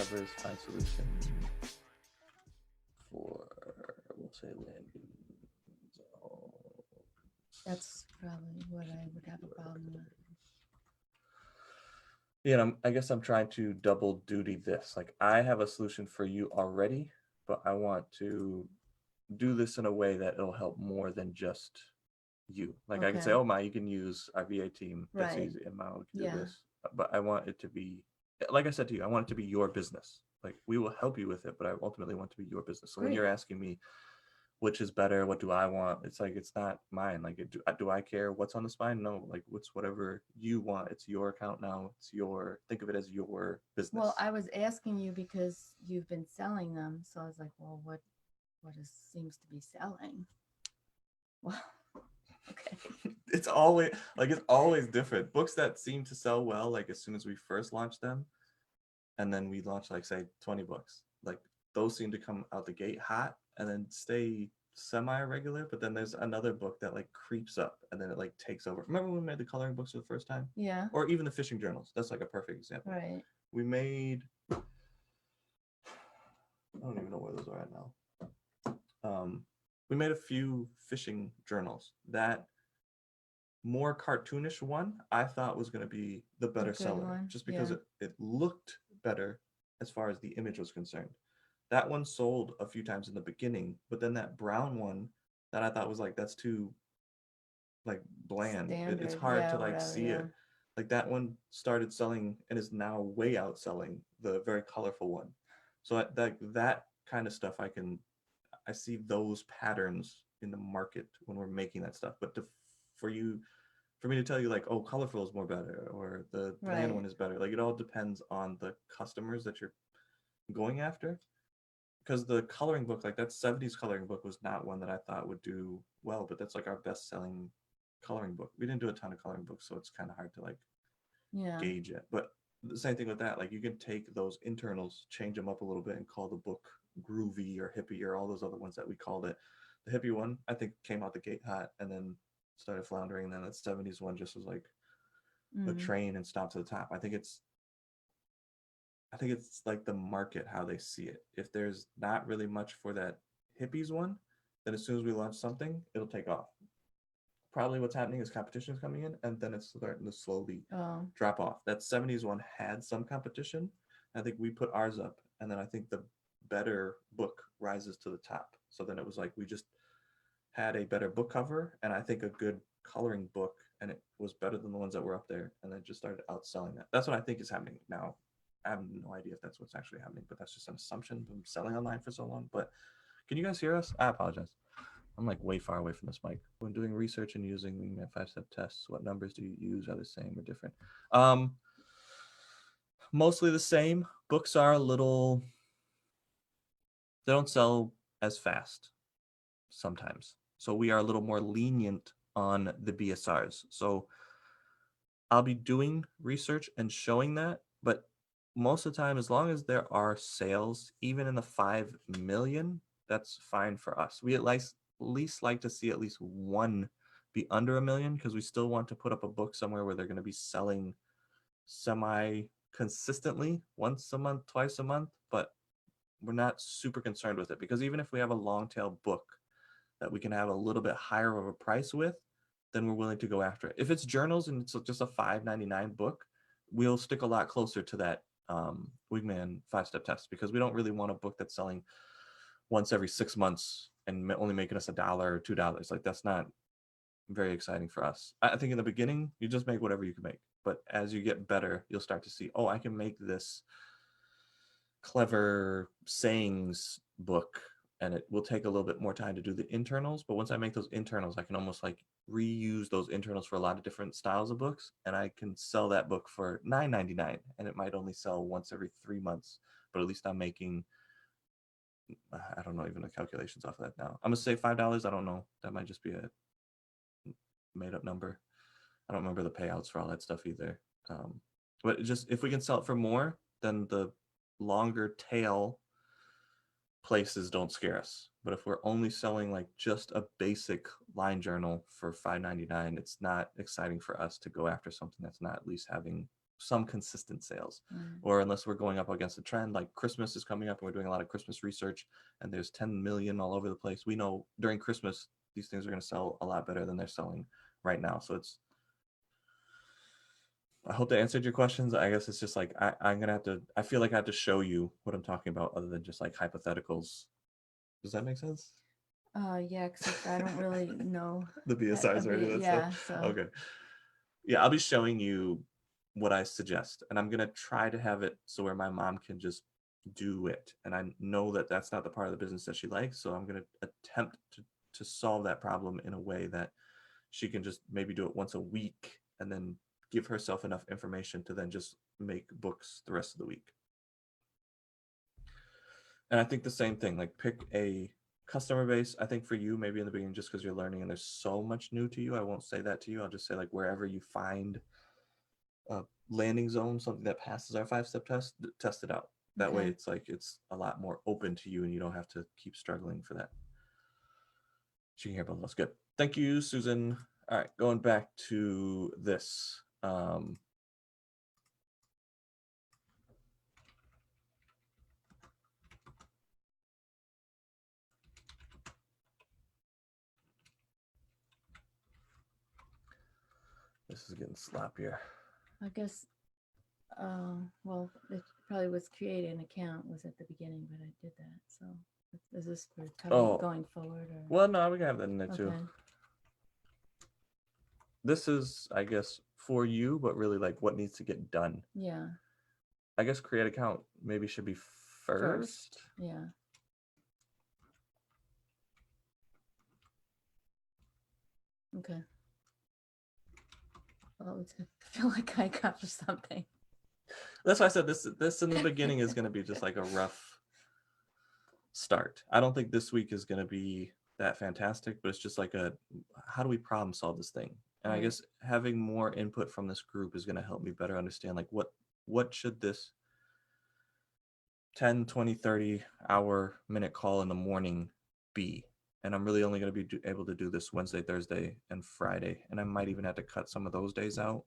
covers, find solution for, we'll say landing zones. That's probably what I would have a problem with. Yeah, and I guess I'm trying to double duty this. Like I have a solution for you already, but I want to do this in a way that it'll help more than just you. Like I can say, Okay. oh my, you can use our VA team. That's Right. easy. And Mao can do Yeah. this. But I want it to be, like I said to you, I want it to be your business. Like we will help you with it, but I ultimately want it to be your business. So when Great. you're asking me which is better, what do I want, it's like it's not mine. Like do I care what's on the spine? No, like what's whatever you want. It's your account now. It's your, think of it as your Well, business. I was asking you because you've been selling them, so I was like, well, what is seems to be selling? Well, okay. It's always different. Books that seem to sell well, like as soon as we first launched them, and then we launch like say 20 books, like those seem to come out the gate hot and then stay semi-regular, but then there's another book that like creeps up and then it like takes over. Remember when we made the coloring books for the first time, Yeah. or even the fishing journals? That's like a perfect example. Right. We made, I don't even know where those are at now. We made a few fishing journals. That more cartoonish one I thought was going to be the better seller, One. just because Yeah. it looked better as far as the image was concerned. That one sold a few times in the beginning, but then that brown one that I thought was like, that's too like bland. It's Standard. hard Yeah. to like Whatever. see Yeah. it. Like that one started selling and is now way outselling the very colorful one. So that kind of stuff I see those patterns in the market when we're making that stuff. But for you, for me to tell you like, oh, colorful is more better or the bland Right. one is better, like it all depends on the customers that you're going after. Because the coloring book, like that 70s coloring book was not one that I thought would do well, but that's like our best selling coloring book. We didn't do a ton of coloring books, so it's kind of hard to like Yeah. gauge it. But the same thing with that, like you can take those internals, change them up a little bit and call the book groovy or hippie or all those other ones that we called it. The hippie one I think came out the gate hot and then started floundering, and then that 70s one just was like a Mm. train and stopped to the top. I think it's like the market, how they see it. If there's not really much for that hippies one, then as soon as we launch something, it'll take off. Probably what's happening is competition is coming in, and then it's starting to slowly Oh. drop off. That 70s one had some competition. I think we put ours up, and then I think the better book rises to the top. So then it was like we just had a better book cover, and I think a good coloring book, and it was better than the ones that were up there, and then just started outselling that. That's what I think is happening now. I have no idea if that's what's actually happening, but that's just an assumption from selling online for so long. But can you guys hear us? I apologize. I'm like way far away from this mic. When doing research and using WingMan 5-step tests, what numbers do you use? Are the same or different? Um, Mostly the same. Books are a little, they don't sell as fast sometimes. So we are a little more lenient on the BSRs. So I'll be doing research and showing that, but most of the time, as long as there are sales, even in the 5 million, that's fine for us. We at least like to see at least one be under a million because we still want to put up a book somewhere where they're going to be selling semi consistently once a month, twice a month, but we're not super concerned with it because even if we have a long tail book that we can have a little bit higher of a price with, then we're willing to go after it. If it's journals and it's just a $5.99 book, we'll stick a lot closer to that Wingman 5-step test because we don't really want a book that's selling once every 6 months and only making us $1 or $2. Like that's not very exciting for us. I think in the beginning, you just make whatever you can make. But as you get better, you'll start to see, oh, I can make this clever sayings book, and it will take a little bit more time to do the internals. But once I make those internals, I can almost like reuse those internals for a lot of different styles of books, and I can sell that book for $9.99, and it might only sell once every 3 months. But at least I'm making, I don't know even the calculations off of that now. I'm gonna say $5. I don't know. That might just be a made up number. I don't remember the payouts for all that stuff either. But just if we can sell it for more, then the longer tail places don't scare us. But if we're only selling like just a basic line journal for $5.99, it's not exciting for us to go after something that's not at least having some consistent sales, Right. or unless we're going up against a trend, like Christmas is coming up and we're doing a lot of Christmas research and there's 10 million all over the place. We know during Christmas, these things are going to sell a lot better than they're selling right now. So I hope that answered your questions. I guess it's just like, I'm going to have to, I feel like I have to show you what I'm talking about other than just like hypotheticals. Does that make sense? Yeah, except I don't really know The BSIs or any of that yeah, stuff? so Okay. Yeah, I'll be showing you what I suggest, and I'm gonna try to have it so where my mom can just do it. And I know that that's not the part of the business that she likes, so I'm gonna attempt to solve that problem in a way that she can just maybe do it once a week and then give herself enough information to then just make books the rest of the week. And I think the same thing, like pick a customer base. I think for you, maybe in the beginning, just because you're learning and there's so much new to you, I won't say that to you. I'll just say like wherever you find a landing zone, something that passes our 5-step test, test it out. That way okay. it's like it's a lot more open to you and you don't have to keep struggling for that. She can hear both of us. Good. Thank you, Susan. All right, going back to this. This is getting sloppier. I guess well, it probably was create an account was at the beginning, but I did that. So is this for covering going forward or well, no, we can have that in there too. okay. This is, I guess, for you, but really like what needs to get done. Yeah. I guess create account maybe should be first. Yeah. Okay. Well, I feel like I accomplished something. That's why I said this in the beginning is going to be just like a rough start. I don't think this week is going to be that fantastic, but it's just like a how do we problem solve this thing? And I guess having more input from this group is going to help me better understand like what should this 10, 20, 30 hour minute call in the morning be? And I'm really only going to be able to do this Wednesday, Thursday, and Friday. And I might even have to cut some of those days out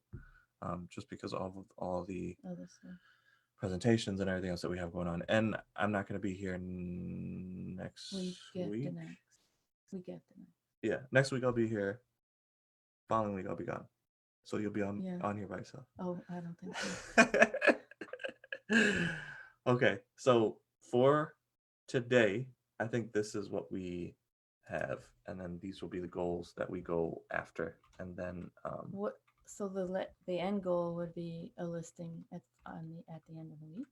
just because of all the Other stuff. presentations and everything else that we have going on. And I'm not going to be here next week. Week after next. Yeah, next week I'll be here. Following week I'll be gone. So you'll be on here by yourself. Oh, I don't think so. Okay, so for today, I think this is what we have, and then these will be the goals that we go after, and then what? So the end goal would be a listing at the end of the week.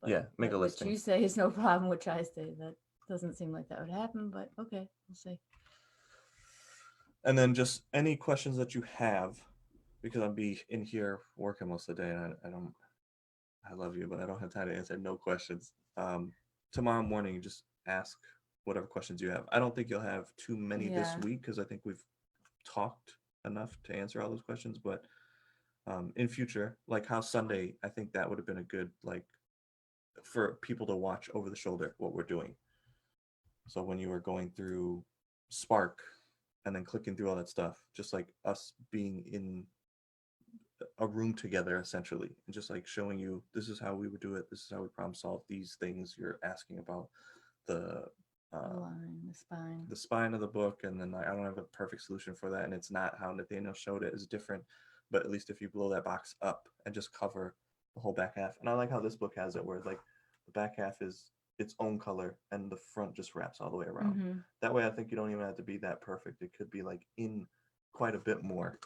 But, yeah, make a listing. Which you say is no problem, which I say that doesn't seem like that would happen, but okay, we'll see. And then just any questions that you have, because I'll be in here working most of the day, and I love you, but I don't have time to answer no questions. Tomorrow morning, just ask whatever questions you have. I don't think you'll have too many this week because I think we've talked enough to answer all those questions. But in future, like how Sunday, I think that would have been a good like for people to watch over the shoulder what we're doing. So when you were going through Spark and then clicking through all that stuff, just like us being in a room together essentially and just like showing you this is how we would do it, this is how we problem solve these things you're asking about, the line, the spine of the book, and then I don't have a perfect solution for that, and it's not how Nathaniel showed it, is different, but at least if you blow that box up and just cover the whole back half. And I like how this book has it where like the back half is its own color and the front just wraps all the way around. Mm-hmm. That way I think you don't even have to be that perfect. It could be like in quite a bit more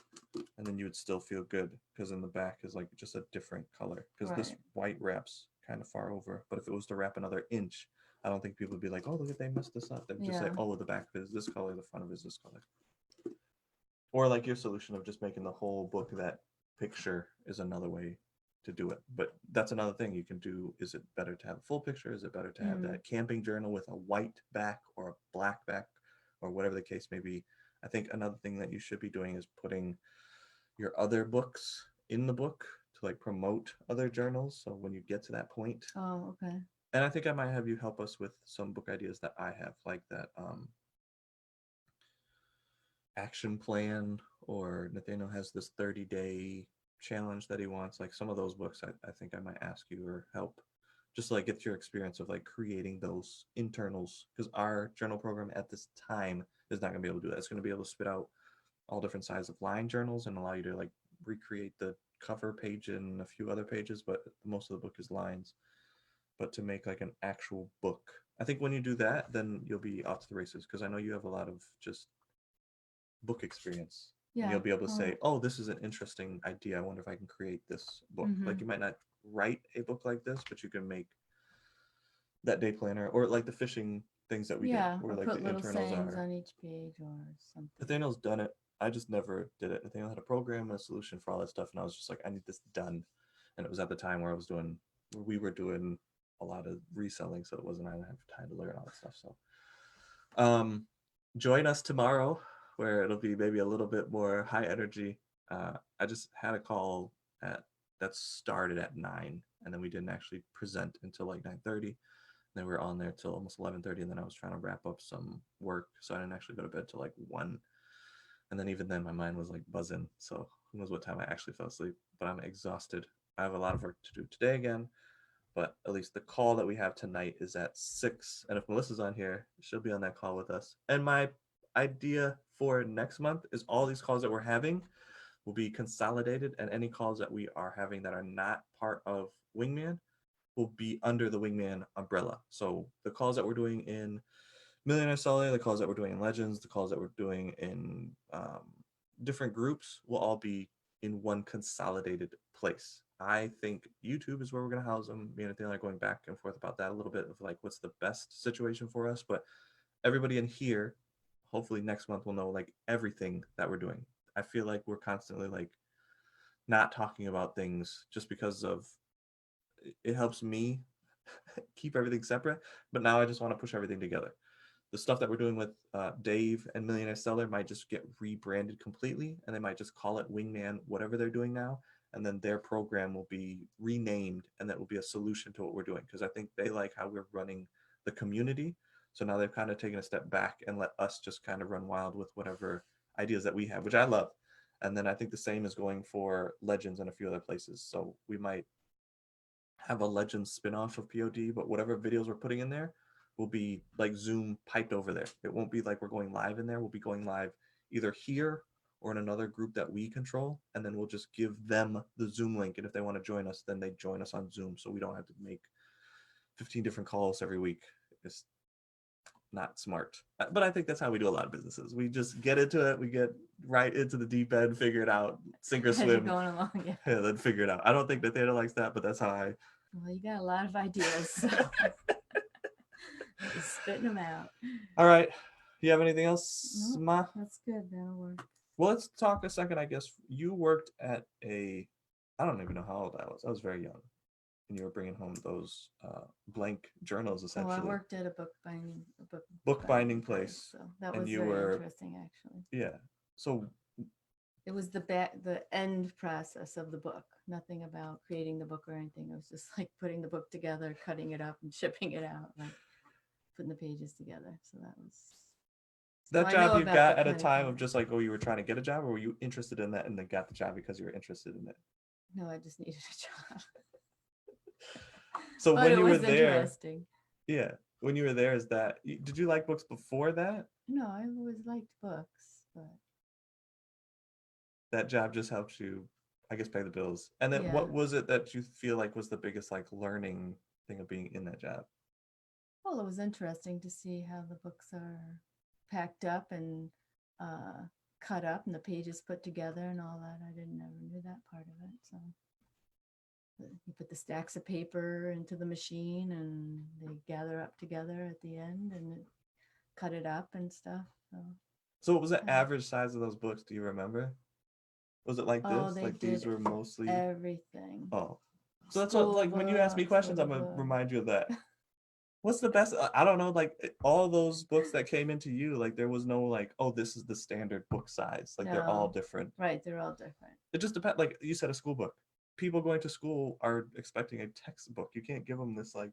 and then you would still feel good because in the back is like just a different color because this white wraps kind of far over, but if it was to wrap another inch, I don't think people would be like, oh, look at, they messed this up. They would just say, oh, the back is this color, the front of it is this color. Or like your solution of just making the whole book that picture is another way to do it. But that's another thing you can do. Is it better to have a full picture? Is it better to have that camping journal with a white back or a black back or whatever the case may be? I think another thing that you should be doing is putting your other books in the book to like promote other journals. So when you get to that point. Oh, okay. And I think I might have you help us with some book ideas that I have, like that action plan, or Nathaniel has this 30-day challenge that he wants, like some of those books, I think I might ask you or help, just to, like, get your experience of like creating those internals, because our journal program at this time is not going to be able to do that. It's going to be able to spit out all different sizes of line journals and allow you to like recreate the cover page and a few other pages, but most of the book is lines. But to make like an actual book, I think when you do that, then you'll be off to the races, because I know you have a lot of just book experience. And Yeah. you'll be able to Oh, say, oh, this is an interesting idea. I wonder if I can create this book. Like, you might not write a book like this, but you can make that day planner, or like the fishing things that we did, yeah. where Or like put the little internals sayings are. on each page or something. Nathaniel's done it. I just never did it. Nathaniel had a program and a solution for all that stuff, and I was just like, I need this done. And it was at the time where we were doing a lot of reselling, so it wasn't, I didn't have time to learn all that stuff. So um join us tomorrow, where it'll be maybe a little bit more high energy. I just had a call at that started at 9, and then we didn't actually present until like 9:30. Then we were on there till almost 11:30, and then I was trying to wrap up some work, so I didn't actually go to bed till like 1. And then even then, my mind was like buzzing. So who knows what time I actually fell asleep? But I'm exhausted. I have a lot of work to do today again. But at least the call that we have tonight is at 6. And if Melissa's on here, she'll be on that call with us. And my idea for next month is all these calls that we're having will be consolidated, and any calls that we are having that are not part of Wingman will be under the Wingman umbrella. So the calls that we're doing in Millionaire Sully, the calls that we're doing in Legends, the calls that we're doing in different groups will all be in one consolidated place. I think YouTube is where we're going to house them. Me and Nathaniel are going back and forth about that a little bit, of like what's the best situation for us. But everybody in here, hopefully next month, will know like everything that we're doing. I feel like we're constantly like not talking about things just because of it helps me keep everything separate. But now I just want to push everything together. The stuff that we're doing with Dave and Millionaire Seller might just get rebranded completely, and they might just call it Wingman, whatever they're doing now. And then their program will be renamed, and that will be a solution to what we're doing. Because I think they like how we're running the community. So now they've kind of taken a step back and let us just kind of run wild with whatever ideas that we have, which I love. And then I think the same is going for Legends and a few other places. So we might have a Legends spin-off of POD, but whatever videos we're putting in there will be like Zoom piped over there. It won't be like we're going live in there. We'll be going live either here or in another group that we control, and then we'll just give them the Zoom link. And if they want to join us, then they join us on Zoom, so we don't have to make 15 different calls every week. It's not smart. But I think that's how we do a lot of businesses. We just get into it. We get right into the deep end, figure it out, sink or As you're swim. going along, yeah. Yeah, then figure it out. I don't think that Nathaniel likes that, but that's how I. Well, you got a lot of ideas, so just spitting them out. All right. You have anything else, Nope, Ma? that's good. That'll work. Well, let's talk a second. I guess you worked at I don't even know how old I was. I was very young. And you were bringing home those blank journals, Oh, essentially. I worked at a book binding place. so that and was you very were, interesting, actually. yeah. So It was the end process of the book. Nothing about creating the book or anything. It was just like putting the book together, cutting it up, and shipping it out, like putting the pages together. So that was. that So I know job you about got the at a kind time thing. of just like, oh, you were trying to get a job, or were you interested in that and then got the job because you were interested in it? No, I just needed a job. So But when it you were was there, interesting. yeah, when you were there, did you like books before that? No, I always liked books, but That job just helped you, I guess, pay the bills. And then yeah. what was it that you feel like was the biggest like learning thing of being in that job? Well, it was interesting to see how the books are packed up and cut up and the pages put together and all that. I didn't never knew that part of it. So you put the stacks of paper into the machine and they gather up together at the end and cut it up and stuff. So what was the average size of those books? Do you remember? Was it like Oh, this? they Like these did were mostly. everything. Oh, so that's what, School like, when you ask me books, questions, little I'm gonna books. remind you of that. What's the best? I don't know. Like all those books that came into you, like there was no like, oh, this is the standard book size. Like they're all No, different. right, they're all different. It just depends. Like you said, a school book. People going to school are expecting a textbook. You can't give them this like.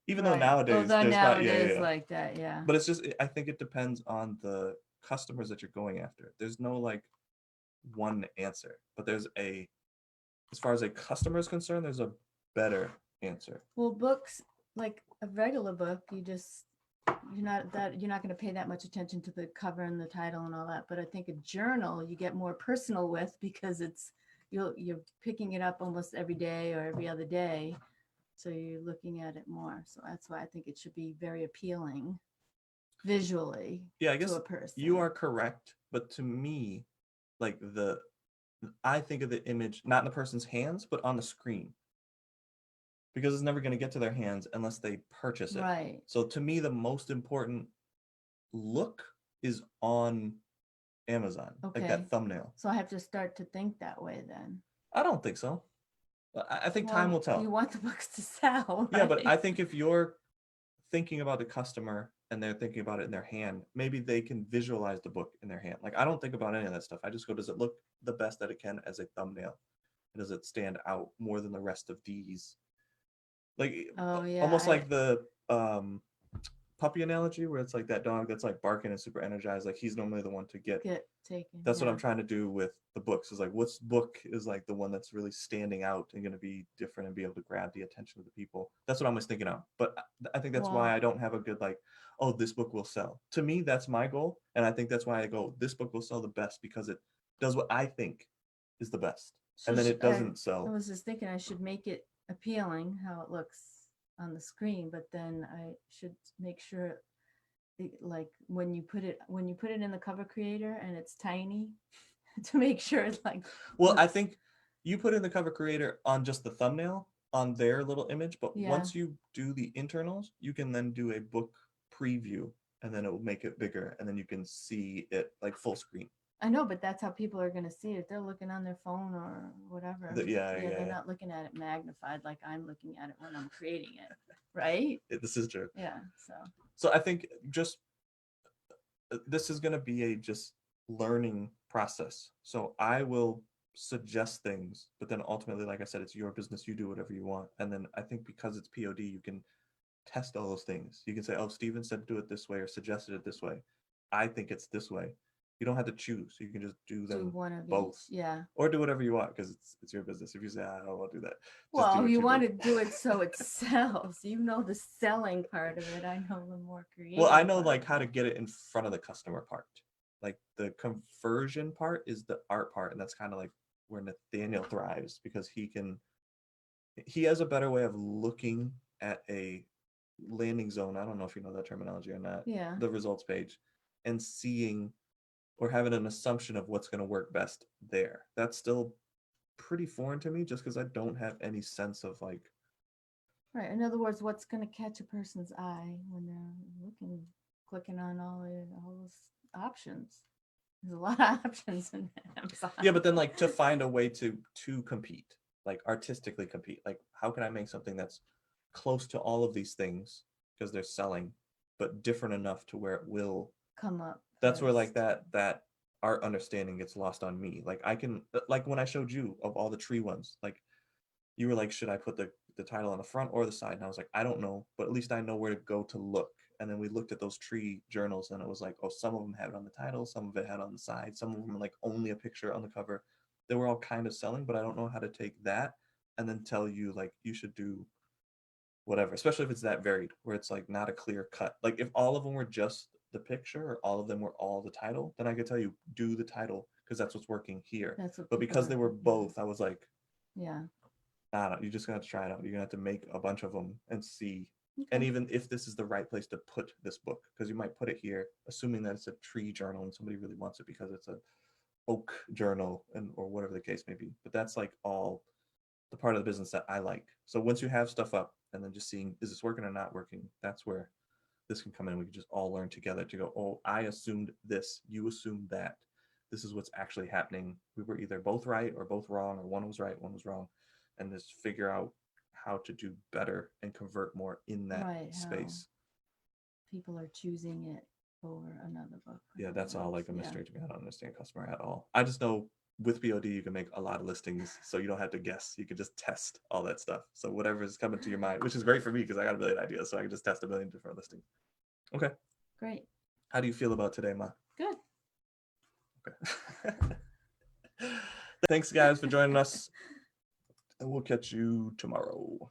Even though Right. nowadays Although there's now not, it yeah, is yeah. like that, yeah. But it's just, I think it depends on the customers that you're going after. There's no like one answer, but there's a, as far as a customer is concerned, there's a better answer. Well, books, like a regular book, you're not going to pay that much attention to the cover and the title and all that. But I think a journal you get more personal with, because you're picking it up almost every day or every other day, so you're looking at it more. So that's why I think it should be very appealing visually, Yeah, I guess to a person. you are correct, but to me, like I think of the image not in the person's hands, but on the screen, because it's never going to get to their hands unless they purchase it. Right. So to me, the most important look is on Amazon, Okay. like that thumbnail. So I have to start to think that way then. I don't think so. I think time will tell. You want the books to sell, right? Yeah, but I think if you're thinking about the customer and they're thinking about it in their hand, maybe they can visualize the book in their hand. Like, I don't think about any of that stuff. I just go, does it look the best that it can as a thumbnail? Does it stand out more than the rest of these? Like, yeah, almost like the puppy analogy, where it's like that dog that's like barking and super energized, like he's normally the one to get taken. That's what I'm trying to do with the books, is like, what's book is like the one that's really standing out and going to be different and be able to grab the attention of the people. That's what I'm always thinking of. But I think that's why I don't have a good, like, oh, this book will sell. To me, that's my goal. And I think that's why I go, this book will sell the best, because it does what I think is the best. And then it doesn't sell. I was just thinking I should make it appealing how it looks on the screen, but then I should make sure like when you put it in the cover creator and it's tiny, to make sure it's like, well, I think you put in the cover creator on just the thumbnail on their little image, but once you do the internals, you can then do a book preview, and then it will make it bigger, and then you can see it like full screen. I know, but that's how people are going to see it. They're looking on their phone or whatever. They're not looking at it magnified like I'm looking at it when I'm creating it, right? This is true. Yeah. So I think just this is going to be a just learning process. So I will suggest things, but then ultimately, like I said, it's your business. You do whatever you want. And then I think because it's POD, you can test all those things. You can say, oh, Steven said do it this way or suggested it this way. I think it's this way. You don't have to choose. You can just do them one of both. Each. Yeah. Or do whatever you want, because it's your business. If you say, I don't want to do that. Well, you want to do it so it sells. You know the selling part of it. I know the more creative. Well, I know like how to get it in front of the customer part. Like the conversion part is the art part, and that's kind of like where Nathaniel thrives, because he has a better way of looking at a landing zone. I don't know if you know that terminology or not. Yeah. The results page, and seeing or having an assumption of what's going to work best there. That's still pretty foreign to me, just because I don't have any sense of like. Right. In other words, what's going to catch a person's eye when they're clicking on all those options. There's a lot of options in Amazon. Yeah, but then like to find a way to compete, like artistically compete, like how can I make something that's close to all of these things because they're selling, but different enough to where it will come up. That's where like that art understanding gets lost on me. Like I can, like when I showed you of all the tree ones, like you were like, should I put the title on the front or the side? And I was like, I don't know, but at least I know where to go to look. And then we looked at those tree journals, and it was like, oh, some of them had it on the title, some of it had on the side, some of them like only a picture on the cover. They were all kind of selling, but I don't know how to take that and then tell you like you should do whatever, especially if it's that varied, where it's like not a clear cut. Like if all of them were just the picture, or all of them were all the title, then I could tell you do the title because that's what's working here. But because they were both, I was like, yeah, I don't know, you're just gonna have to try it out. You're gonna have to make a bunch of them and see. Okay. And even if this is the right place to put this book, because you might put it here assuming that it's a tree journal and somebody really wants it because it's a oak journal, and or whatever the case may be. But that's like all the part of the business that I like. So once you have stuff up and then just seeing, is this working or not working, that's where this can come in. We can just all learn together to go, oh, I assumed this, you assumed that. This is what's actually happening. We were either both right or both wrong, or one was right, one was wrong, and just figure out how to do better and convert more in that space. People are choosing it over another book. Yeah, that's all like a mystery to me. I don't understand customer at all. I just know with BOD, you can make a lot of listings, so you don't have to guess. You can just test all that stuff. So whatever is coming to your mind, which is great for me because I got a million ideas, so I can just test a million different listings. Okay. Great. How do you feel about today, Ma? Good. Okay. Thanks, guys, for joining us. And we'll catch you tomorrow.